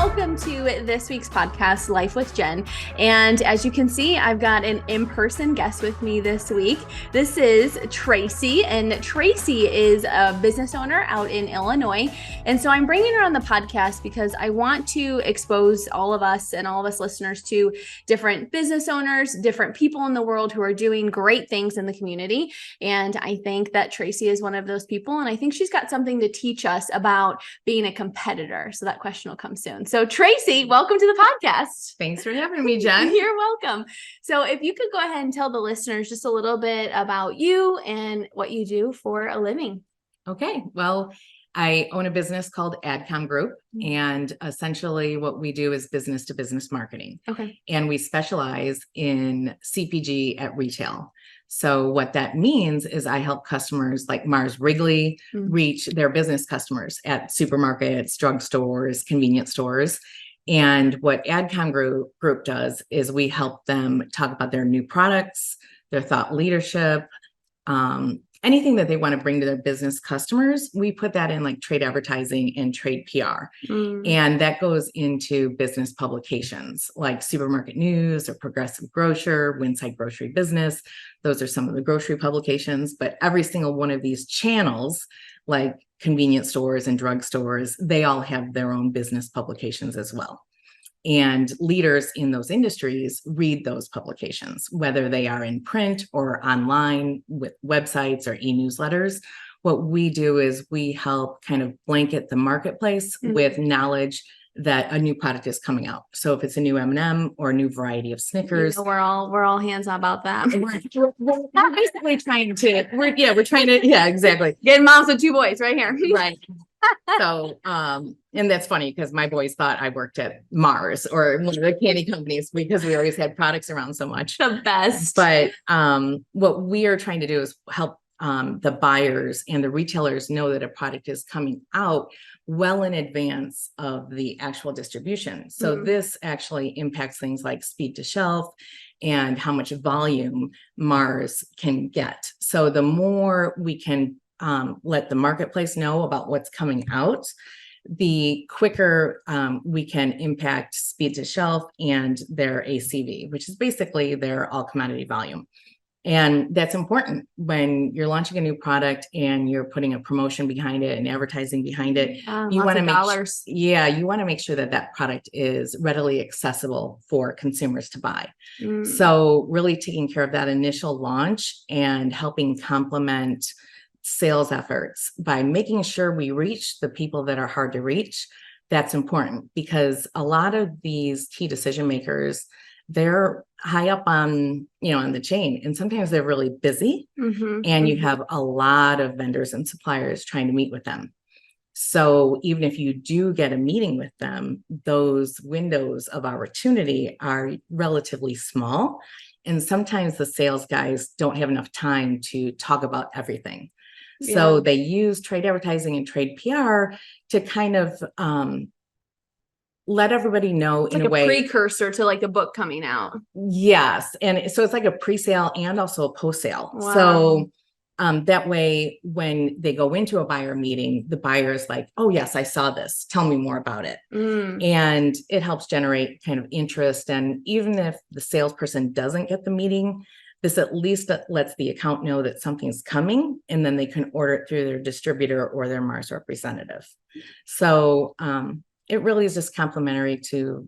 welcome to this week's podcast, Life with Jen. And as you can see, I've got an in-person guest with me this week. This is Tracy, and Tracy is a business owner out in Illinois. And so I'm bringing her on the podcast because I want to expose all of us and all of us listeners to different business owners, different people in the world who are doing great things in the community. And I think that Tracy is one of those people. And I think she's got something to teach us about being a competitor. So that question will come soon. So Tracy, welcome to the podcast. Thanks for having me, Jen. You're welcome. So if you could go ahead and tell the listeners just a little bit about you and what you do for a living. Okay. Well, I own a business called AdCom Group, and essentially what we do is business to business marketing. Okay. And we specialize in CPG at retail. So what that means is I help customers like Mars Wrigley reach their business customers at supermarkets, drugstores, convenience stores. And what AdCom Group does is we help them talk about their new products, their thought leadership, anything that they want to bring to their business customers. We put that in like trade advertising and trade PR. And that goes into business publications like Supermarket News or Progressive Grocer, Winside Grocery Business. Those are some of the grocery publications, but every single one of these channels, like convenience stores and drugstores, they all have their own business publications as well. And leaders in those industries read those publications, whether they are in print or online with websites or e-newsletters. What we do is we help kind of blanket the marketplace with knowledge that a new product is coming out. So if it's a new M&M or a new variety of Snickers, we're all hands on about that. we're basically trying to, exactly. Getting moms with two boys right here. Right. So, and that's funny because my boys thought I worked at Mars or one of the candy companies because we always had products around so much. The best. But what we are trying to do is help the buyers and the retailers know that a product is coming out well in advance of the actual distribution. So this actually impacts things like speed to shelf and how much volume Mars can get. So the more we can let the marketplace know about what's coming out, the quicker we can impact speed to shelf and their ACV, which is basically their all commodity volume. And that's important when you're launching a new product and you're putting a promotion behind it and advertising behind it. You want to you want to make sure that that product is readily accessible for consumers to buy. So really taking care of that initial launch and helping complement sales efforts by making sure we reach the people that are hard to reach. That's important because a lot of these key decision makers, they're high up on the chain, and sometimes they're really busy and you have a lot of vendors and suppliers trying to meet with them. So even if you do get a meeting with them, those windows of opportunity are relatively small. And sometimes the sales guys don't have enough time to talk about everything. So they use trade advertising and trade PR to kind of let everybody know it's in like a way. Precursor to like a book coming out. Yes. And so it's like a pre-sale and also a post-sale. Wow. So that way, when they go into a buyer meeting, the buyer is like, oh, yes, I saw this. Tell me more about it. And it helps generate kind of interest. And even if the salesperson doesn't get the meeting, this at least lets the account know that something's coming, and then they can order it through their distributor or their Mars representative. So it really is just complementary to,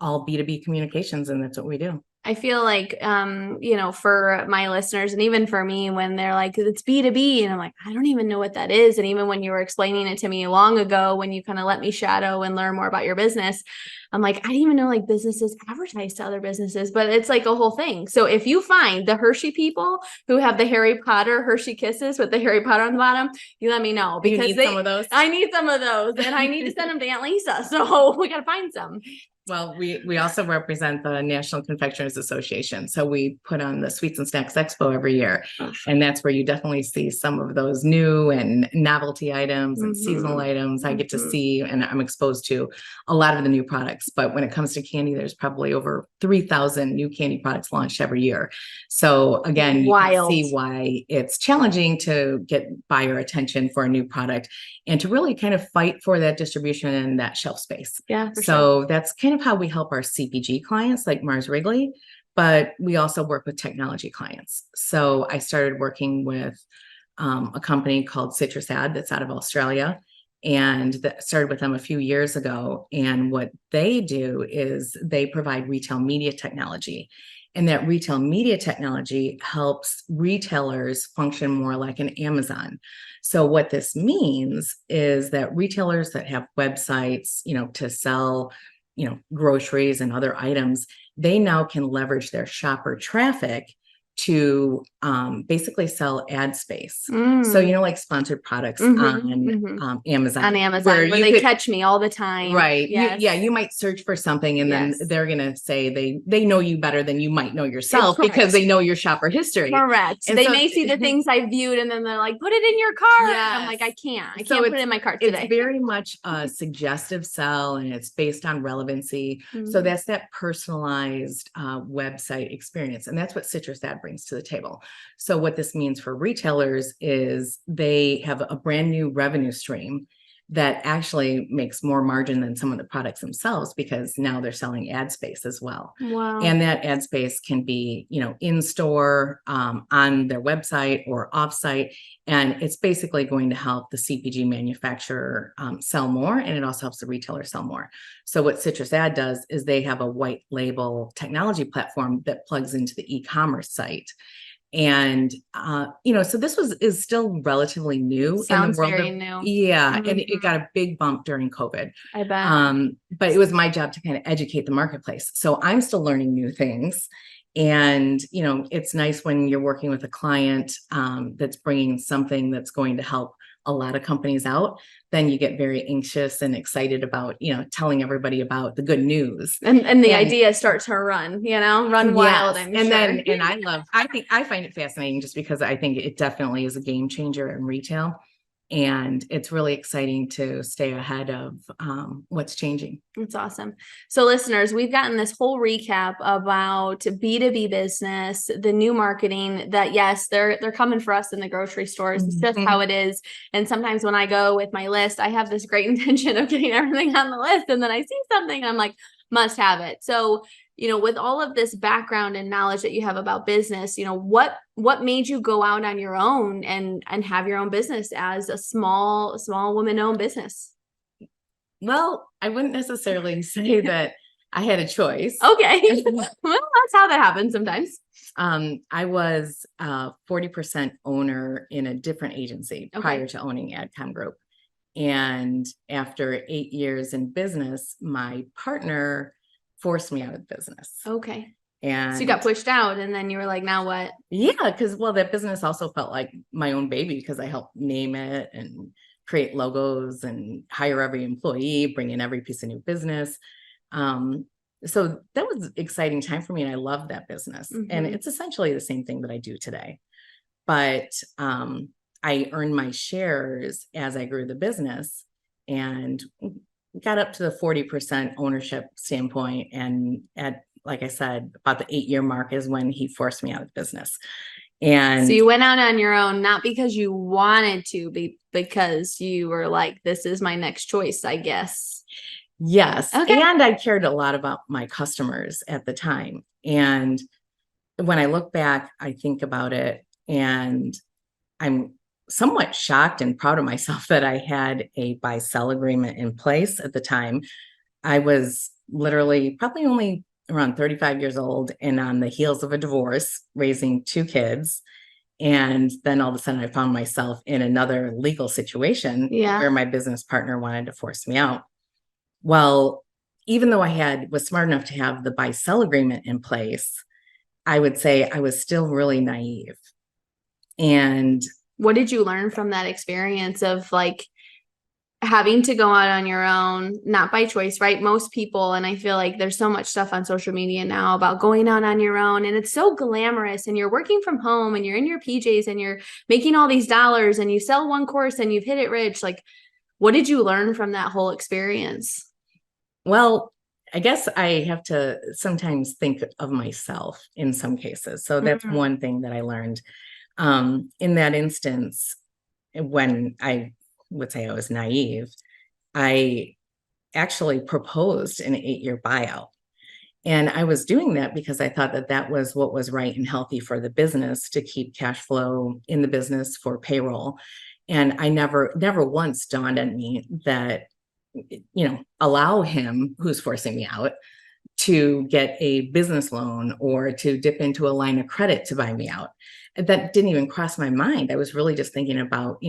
all B2B communications, and that's what we do. I feel like, for my listeners and even for me, when they're like, it's B2B, and I'm like, I don't even know what that is. And even when you were explaining it to me long ago, when you kind of let me shadow and learn more about your business, I'm like, I didn't even know like businesses advertise to other businesses, but it's like a whole thing. So if you find the Hershey people who have the Harry Potter Hershey Kisses with the Harry Potter on the bottom, you let me know, because some of those. I need some of those, and I need to send them to Aunt Lisa. So we got to find some. Well, we also represent the National Confectioners Association. So we put on the Sweets and Snacks Expo every year. And that's where you definitely see some of those new and novelty items and seasonal items. I get to see and I'm exposed to a lot of the new products. But when it comes to candy, there's probably over 3,000 new candy products launched every year. So again, you can see why it's challenging to get buyer attention for a new product and to really kind of fight for that distribution and that shelf space. Yeah. So that's kind of how we help our CPG clients like Mars Wrigley, but we also work with technology clients. So I started working with a company called Citrus Ad that's out of Australia, and that started with them a few years ago. And what they do is they provide retail media technology. And that retail media technology helps retailers function more like an Amazon. So what this means is that retailers that have websites, to sell, groceries and other items, they now can leverage their shopper traffic to basically sell ad space. So, like sponsored products on Amazon. On Amazon, where they catch me all the time. Right. Yes. You might search for something and then they're going to say they know you better than you might know yourself because they know your shopper history. Correct. And they may see the things I viewed and then they're like, put it in your cart. Yes. I'm like, I can't put it in my cart today. It's very much a suggestive sell and it's based on relevancy. So that's that personalized website experience. And that's what Citrus Ad brings to the table. So what this means for retailers is they have a brand new revenue stream that actually makes more margin than some of the products themselves because now they're selling ad space as well. Wow. And that ad space can be, in store, on their website or offsite. And it's basically going to help the CPG manufacturer sell more, and it also helps the retailer sell more. So what Citrus Ad does is they have a white label technology platform that plugs into the e-commerce site. And, so this is still relatively new. Sounds very new. Yeah. And it got a big bump during COVID. I bet. But it was my job to kind of educate the marketplace. So I'm still learning new things. And, it's nice when you're working with a client that's bringing something that's going to help a lot of companies out, then you get very anxious and excited about, telling everybody about the good news. And the idea starts to run wild. I'm and sure. Then, I find it fascinating just because I think it definitely is a game changer in retail. And it's really exciting to stay ahead of what's changing. That's awesome. So listeners, we've gotten this whole recap about B2B business, the new marketing that, yes, they're coming for us in the grocery stores. It's just how it is. And sometimes when I go with my list, I have this great intention of getting everything on the list. And then I see something and I'm like, must have it. So with all of this background and knowledge that you have about business, what made you go out on your own and have your own business as a small woman-owned business? Well, I wouldn't necessarily say that I had a choice. Okay. Well, that's how that happens sometimes. I was a 40% owner in a different agency prior to owning AdCom Group. And after 8 years in business, my partner forced me out of the business. Okay. And so you got pushed out and then you were like, now what? Yeah. Cause that business also felt like my own baby because I helped name it and create logos and hire every employee, bring in every piece of new business. So that was an exciting time for me. And I loved that business. And it's essentially the same thing that I do today. But I earned my shares as I grew the business and got up to the 40% ownership standpoint. And like I said, about the 8-year mark is when he forced me out of the business. And so you went out on your own, not because you wanted to, because you were like, this is my next choice, I guess. Yes. Okay. And I cared a lot about my customers at the time. And when I look back, I think about it and I'm somewhat shocked and proud of myself that I had a buy-sell agreement in place at the time. I was literally probably only around 35 years old and on the heels of a divorce, raising 2 kids. And then all of a sudden I found myself in another legal situation where my business partner wanted to force me out. Well, even though I was smart enough to have the buy-sell agreement in place, I would say I was still really naive. And what did you learn from that experience of like having to go out on your own, not by choice, right? Most people, and I feel like there's so much stuff on social media now about going out on your own, and it's so glamorous, and you're working from home and you're in your PJs and you're making all these dollars and you sell one course and you've hit it rich. Like, what did you learn from that whole experience? Well, I guess I have to sometimes think of myself in some cases. So that's one thing that I learned. In that instance, when I would say I was naive, I actually proposed an 8-year buyout. And I was doing that because I thought that that was what was right and healthy for the business, to keep cash flow in the business for payroll. And I never once dawned on me that, allow him, who's forcing me out, to get a business loan or to dip into a line of credit to buy me out. That didn't even cross my mind. I was really just thinking about,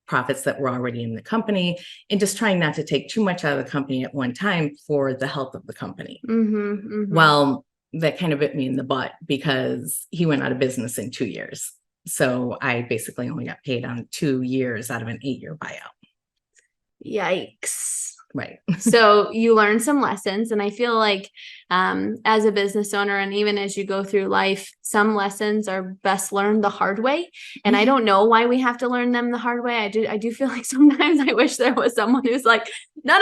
profits that were already in the company, and just trying not to take too much out of the company at one time for the health of the company. Well, that kind of bit me in the butt because he went out of business in 2 years. So I basically only got paid on 2 years out of an 8-year buyout. Yikes. Right. So you learn some lessons, and I feel like as a business owner, and even as you go through life, some lessons are best learned the hard way. And I don't know why we have to learn them the hard way. I do feel like sometimes I wish there was someone who's like, no,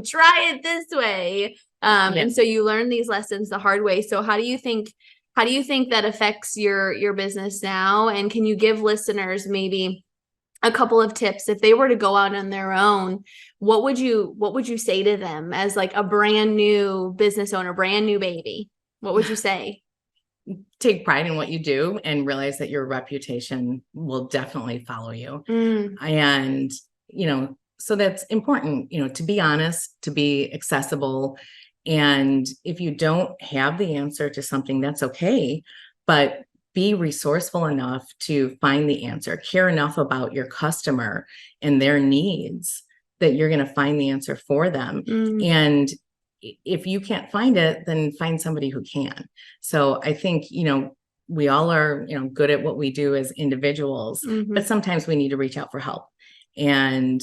try it this way. And so you learn these lessons the hard way. So how do you think that affects your business now? And can you give listeners maybe a couple of tips if they were to go out on their own? What would you say to them as like a brand new business owner, brand new baby? What would you say? Take pride in what you do and realize that your reputation will definitely follow you. And, so that's important, to be honest, to be accessible. And if you don't have the answer to something, that's okay. But be resourceful enough to find the answer, care enough about your customer and their needs that you're going to find the answer for them. And if you can't find it, then find somebody who can. So I think, we all are, good at what we do as individuals, but sometimes we need to reach out for help. And,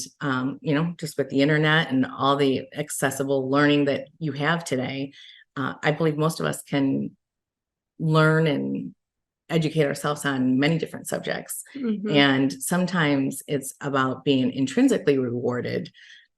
just with the internet and all the accessible learning that you have today, I believe most of us can learn and educate ourselves on many different subjects. And sometimes it's about being intrinsically rewarded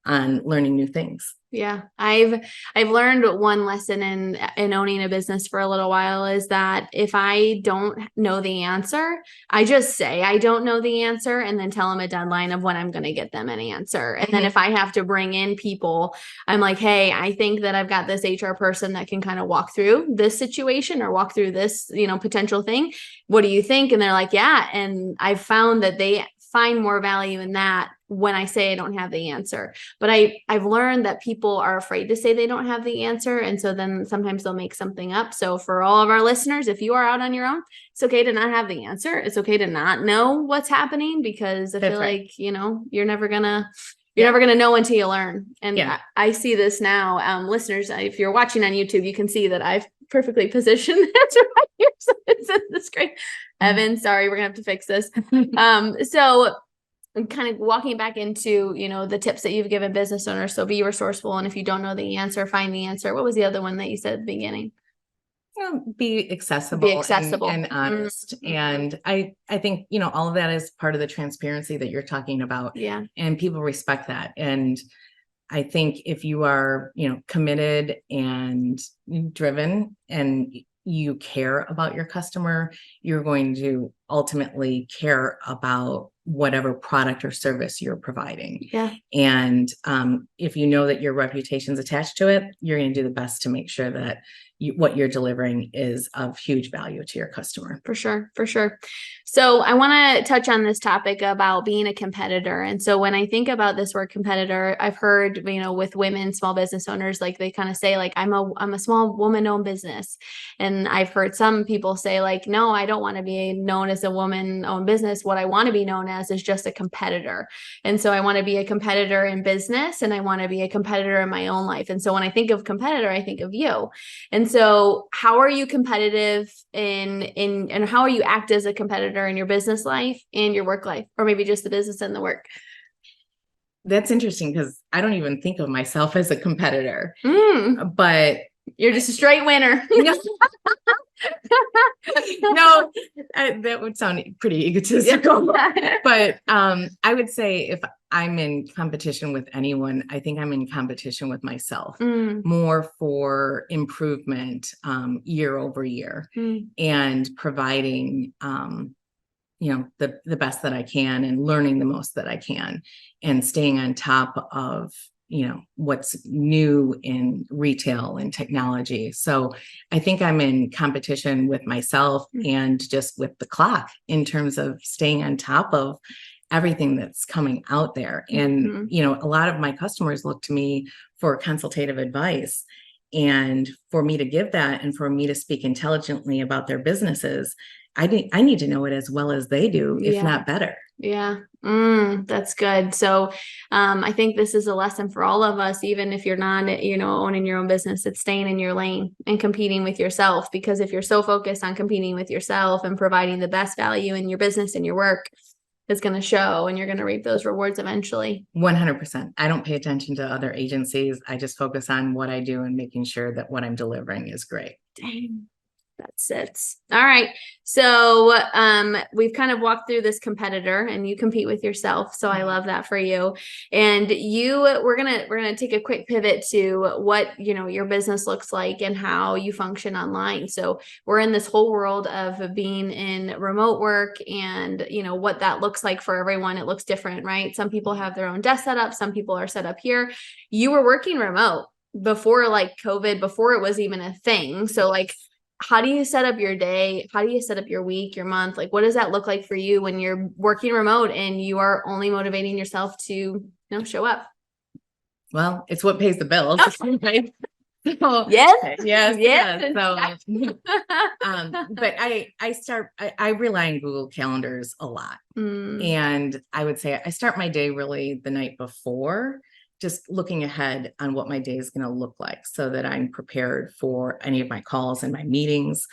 on learning new things. Yeah. I've learned one lesson in owning a business for a little while is that if I don't know the answer, I just say I don't know the answer and then tell them a deadline of when I'm going to get them an answer. And then if I have to bring in people, I'm like, hey, I think that I've got this HR person that can kind of walk through this situation or walk through this, potential thing. What do you think? And they're like, yeah. And I've found that they find more value in that when I say I don't have the answer. But I've learned that people are afraid to say they don't have the answer. And so then sometimes they'll make something up. So for all of our listeners, if you are out on your own, it's okay to not have the answer. It's okay to not know what's happening, because I feel like, you're never going to know until you learn. And I see this now. Listeners, if you're watching on YouTube, you can see that I've perfectly positioned this right here. So it's in the screen. Evan, sorry, we're gonna have to fix this. So kind of walking back into, the tips that you've given business owners. So be resourceful. And if you don't know the answer, find the answer. What was the other one that you said at the beginning? Be accessible, and honest. And I think, all of that is part of the transparency that you're talking about. Yeah. And people respect that. And I think if you are, committed and driven and you care about your customer, you're going to ultimately care about whatever product or service you're providing. Yeah. And if you know that your reputation's attached to it, you're going to do the best to make sure that what you're delivering is of huge value to your customer. For sure. For sure. So I want to touch on this topic about being a competitor. And so when I think about this word competitor, I've heard, with women, small business owners, like they kind of say like, I'm a small woman-owned business. And I've heard some people say like, no, I don't want to be known as a woman-owned business. What I want to be known as is just a competitor. And so I want to be a competitor in business, and I want to be a competitor in my own life. And so when I think of competitor, I think of you. And so how are you competitive and how are you act as a competitor in your business life and your work life, or maybe just the business and the work? That's interesting because I don't even think of myself as a competitor, Mm, but you're just a straight winner. no, that would sound pretty egotistical. But I would say if I'm in competition with anyone, I think I'm in competition with myself more for improvement year over year and providing the best that I can and learning the most that I can and staying on top of what's new in retail and technology. So I think I'm in competition with myself and just with the clock in terms of staying on top of everything that's coming out there. And a lot of my customers look to me for consultative advice, and for me to give that and for me to speak intelligently about their businesses, I need to know it as well as they do, if not better. Yeah. That's good. So, I think this is a lesson for all of us, even if you're not, owning your own business, it's staying in your lane and competing with yourself. Because if you're so focused on competing with yourself and providing the best value in your business and your work, it's going to show and you're going to reap those rewards eventually. 100%. I don't pay attention to other agencies. I just focus on what I do and making sure that what I'm delivering is great. Dang. That's it. All right. So we've kind of walked through this competitor, and you compete with yourself. So I love that for you. And we're gonna take a quick pivot to what your business looks like and how you function online. So we're in this whole world of being in remote work, and what that looks like for everyone. It looks different, right? Some people have their own desk set up. Some people are set up here. You were working remote before like COVID, before it was even a thing. So like, how do you set up your day? How do you set up your week, your month? Like, what does that look like for you when you're working remote and you are only motivating yourself to, show up? Well, it's what pays the bills. Right? So, yes. So, but I rely on Google Calendars a lot. And I would say I start my day really the night before, just looking ahead on what my day is going to look like so that I'm prepared for any of my calls and my meetings.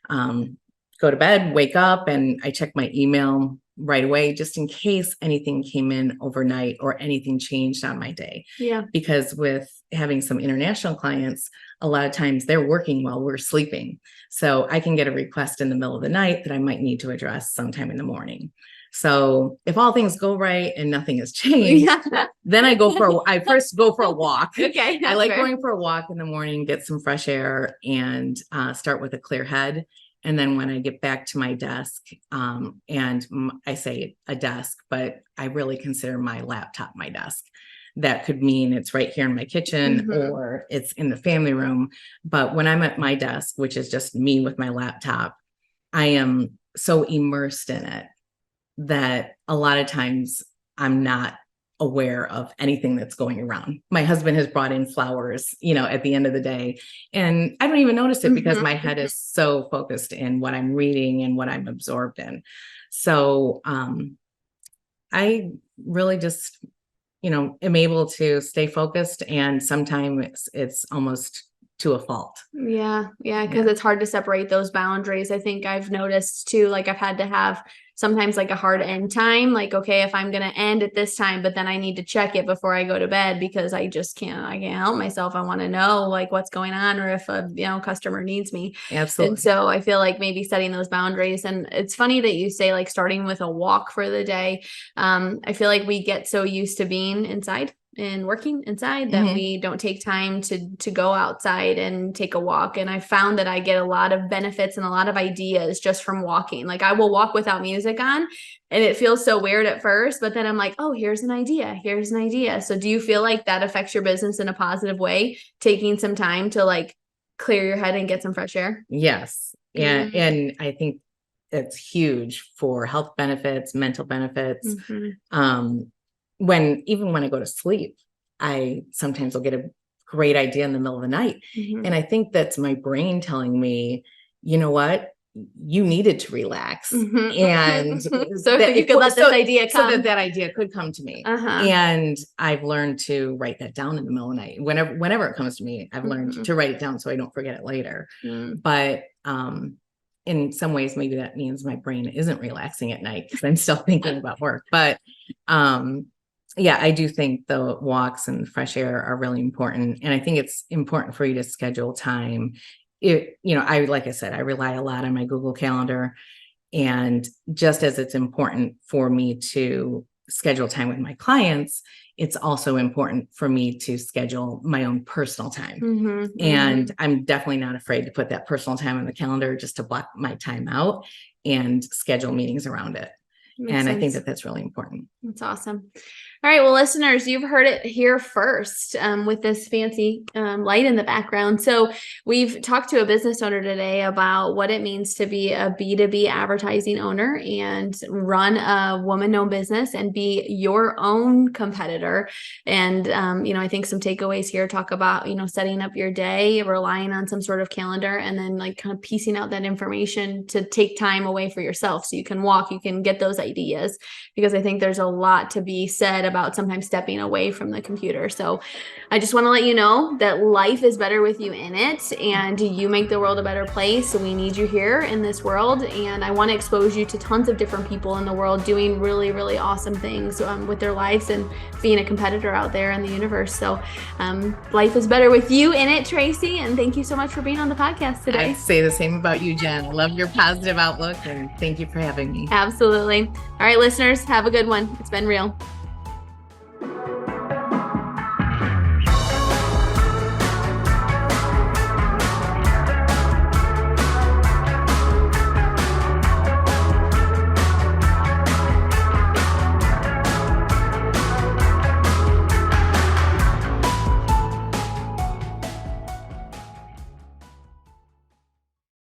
Go to bed, wake up, and I check my email right away, just in case anything came in overnight or anything changed on my day. Yeah. Because with having some international clients, a lot of times they're working while we're sleeping. So I can get a request in the middle of the night that I might need to address sometime in the morning. So if all things go right and nothing has changed, then I first go for a walk. Okay. I like going for a walk in the morning, get some fresh air, and start with a clear head. And then when I get back to my desk, and I say a desk, but I really consider my laptop my desk. That could mean it's right here in my kitchen or it's in the family room. But when I'm at my desk, which is just me with my laptop, I am so immersed in it that a lot of times I'm not aware of anything that's going around. My husband has brought in flowers, at the end of the day, and I don't even notice it because my head is so focused in what I'm reading and what I'm absorbed in. So I really just, am able to stay focused, and sometimes it's almost to a fault. Yeah. Because it's hard to separate those boundaries. I think I've noticed too, like I've had to have sometimes like a hard end time, like, okay, if I'm going to end at this time, but then I need to check it before I go to bed because I can't help myself. I want to know like what's going on, or if a, customer needs me. Absolutely. And so I feel like maybe setting those boundaries. And it's funny that you say like starting with a walk for the day. I feel like we get so used to being inside and working inside that we don't take time to go outside and take a walk. And I found that I get a lot of benefits and a lot of ideas just from walking. Like I will walk without music on, and it feels so weird at first, but then I'm like, oh, here's an idea. So do you feel like that affects your business in a positive way, taking some time to like clear your head and get some fresh air? Yes. And I think it's huge for health benefits, mental benefits. When I go to sleep, I sometimes will get a great idea in the middle of the night. And I think that's my brain telling me, you know what, you needed to relax. And so you could let this idea come. So that idea could come to me. And I've learned to write that down in the middle of the night. Whenever it comes to me, I've learned to write it down so I don't forget it later. But in some ways, maybe that means my brain isn't relaxing at night because I'm still thinking about work. But yeah, I do think the walks and fresh air are really important. And I think it's important for you to schedule time. Like I said, I rely a lot on my Google Calendar. And just as it's important for me to schedule time with my clients, it's also important for me to schedule my own personal time. And I'm definitely not afraid to put that personal time on the calendar just to block my time out and schedule meetings around it. Makes sense. I think that that's really important. That's awesome. All right. Well, listeners, you've heard it here first with this fancy light in the background. So we've talked to a business owner today about what it means to be a B2B advertising owner and run a woman-owned business and be your own competitor. And, I think some takeaways here talk about, setting up your day, relying on some sort of calendar, and then like kind of piecing out that information to take time away for yourself so you can walk, you can get those ideas, because I think there's a lot to be said about sometimes stepping away from the computer. So I just want to let you know that life is better with you in it, and you make the world a better place. So we need you here in this world. And I want to expose you to tons of different people in the world doing really, really awesome things with their lives and being a competitor out there in the universe. So life is better with you in it, Tracy. And thank you so much for being on the podcast today. I'd say the same about you, Jen. I love your positive outlook, and thank you for having me. Absolutely. All right, listeners, have a good one. It's been real.